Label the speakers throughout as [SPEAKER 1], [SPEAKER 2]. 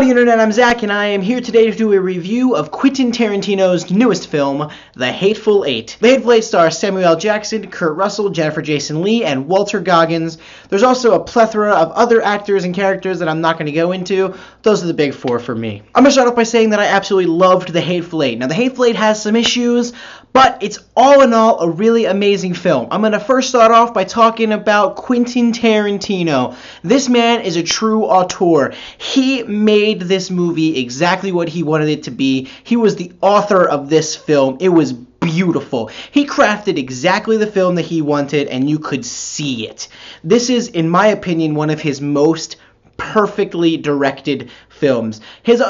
[SPEAKER 1] Howdy Internet, I'm Zach, and I am here today to do a review of Quentin Tarantino's newest film, The Hateful Eight. The Hateful Eight stars Samuel L. Jackson, Kurt Russell, Jennifer Jason Leigh, and Walter Goggins. There's also a plethora of other actors and characters that I'm not going to go into. Those are the big four for me. I'm going to start off by saying that I absolutely loved The Hateful Eight. Now, The Hateful Eight has some issues, but it's all in all a really amazing film. I'm going to first start off by talking about Quentin Tarantino. This man is a true auteur. He made this movie exactly what he wanted it to be. He was the author of this film. It was beautiful. He crafted exactly the film that he wanted, and you could see it. This is, in my opinion, one of his most perfectly directed films.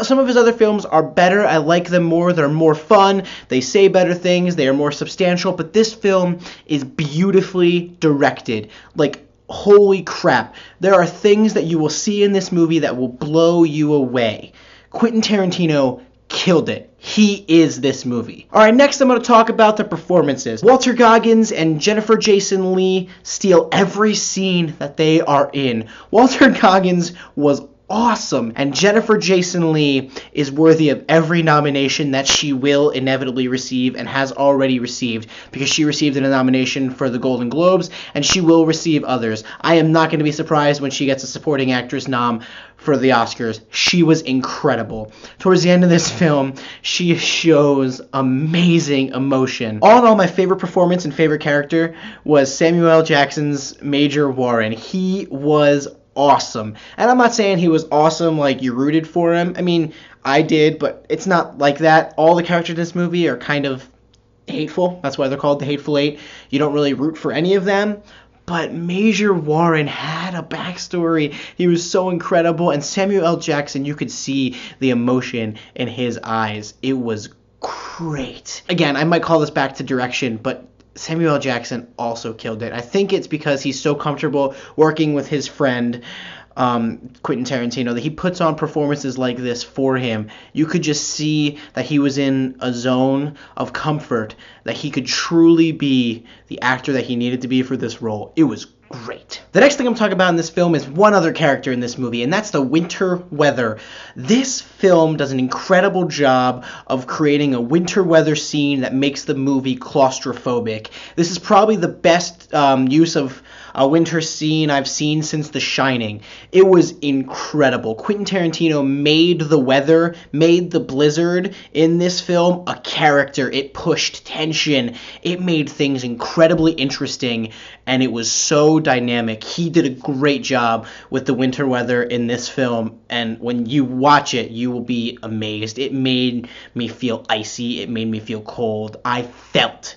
[SPEAKER 1] Some of his other films are better. I like them more. They're more fun. They say better things. They are more substantial. But this film is beautifully directed. Like, holy crap. There are things that you will see in this movie that will blow you away. Quentin Tarantino killed it. He is this movie. Alright, next I'm going to talk about the performances. Walter Goggins and Jennifer Jason Leigh steal every scene that they are in. Walter Goggins was awesome, and Jennifer Jason Leigh is worthy of every nomination that she will inevitably receive and has already received, because she received a nomination for the Golden Globes and she will receive others. I am not going to be surprised when she gets a supporting actress nom for the Oscars. She was incredible. Towards the end of this film, she shows amazing emotion. All in all, my favorite performance and favorite character was Samuel L. Jackson's Major Warren. He was awesome. And I'm not saying he was awesome like you rooted for him. I mean, I did, but it's not like that. All the characters in this movie are kind of hateful. That's why they're called the Hateful Eight. You don't really root for any of them. But Major Warren had a backstory. He was so incredible. And Samuel L. Jackson, you could see the emotion in his eyes. It was great. Again, I might call this back to direction, but Samuel L. Jackson also killed it. I think it's because he's so comfortable working with his friend, Quentin Tarantino, that he puts on performances like this for him. You could just see that he was in a zone of comfort, that he could truly be the actor that he needed to be for this role. It was great. The next thing I'm talking about in this film is one other character in this movie, and that's the winter weather. This film does an incredible job of creating a winter weather scene that makes the movie claustrophobic. This is probably the best use of a winter scene I've seen since The Shining. It was incredible. Quentin Tarantino made the weather, made the blizzard in this film a character. It pushed tension. It made things incredibly interesting, and it was so dynamic. He did a great job with the winter weather in this film, and when you watch it, you will be amazed. It made me feel icy. It made me feel cold. I felt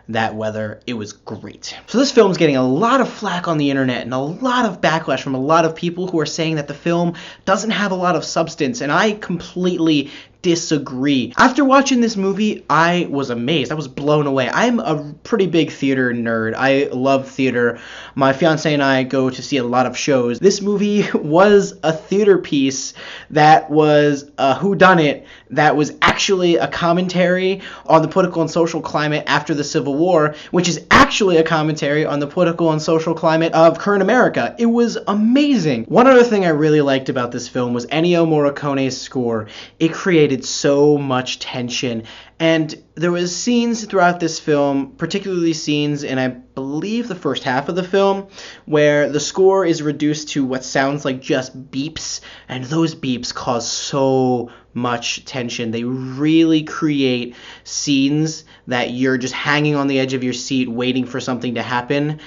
[SPEAKER 1] that weather. It was great. So this film's getting a lot of flack on the internet and a lot of backlash from a lot of people who are saying that the film doesn't have a lot of substance, and I completely disagree. After watching this movie, I was amazed. I was blown away. I'm a pretty big theater nerd. I love theater. My fiance and I go to see a lot of shows. This movie was a theater piece that was a whodunit that was actually a commentary on the political and social climate after the Civil War, which is actually a commentary on the political and social climate of current America. It was amazing. One other thing I really liked about this film was Ennio Morricone's score. It created so much tension, and there was scenes throughout this film, particularly scenes in, I believe, the first half of the film, where the score is reduced to what sounds like just beeps, and those beeps cause so much tension. They really create scenes that you're just hanging on the edge of your seat waiting for something to happen,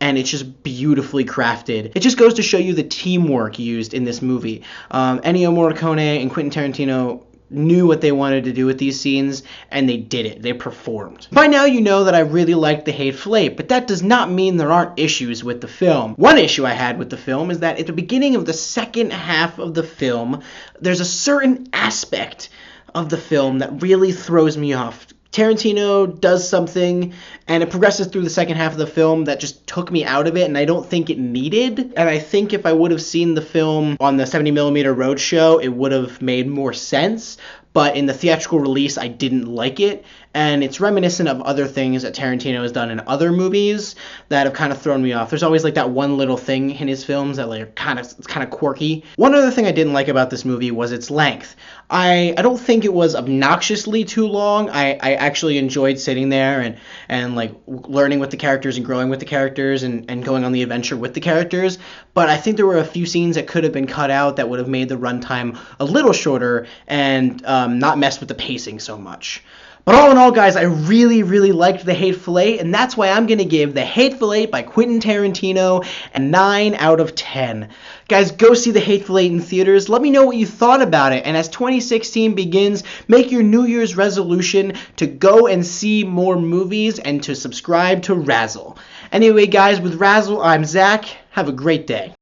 [SPEAKER 1] and it's just beautifully crafted. It just goes to show you the teamwork used in this movie. Ennio Morricone and Quentin Tarantino knew what they wanted to do with these scenes, and they did it. They performed. By now you know that I really liked The Hateful Eight, but that does not mean there aren't issues with the film. One issue I had with the film is that at the beginning of the second half of the film, there's a certain aspect of the film that really throws me off. Tarantino does something, and it progresses through the second half of the film that just took me out of it, and I don't think it needed. And I think if I would have seen the film on the 70mm Roadshow, it would have made more sense. but in the theatrical release, I didn't like it. And it's reminiscent of other things that Tarantino has done in other movies that have kind of thrown me off. There's always like that one little thing in his films that like it's kind of quirky. One other thing I didn't like about this movie was its length. I don't think it was obnoxiously too long. I actually enjoyed sitting there and like learning with the characters and growing with the characters and going on the adventure with the characters. But I think there were a few scenes that could have been cut out that would have made the runtime a little shorter and not messed with the pacing so much. But all in all, guys, I really, really liked The Hateful Eight, and that's why I'm going to give The Hateful Eight by Quentin Tarantino a 9 out of 10. Guys, go see The Hateful Eight in theaters. Let me know what you thought about it, and as 2016 begins, make your New Year's resolution to go and see more movies and to subscribe to Razzle. Anyway, guys, with Razzle, I'm Zach. Have a great day.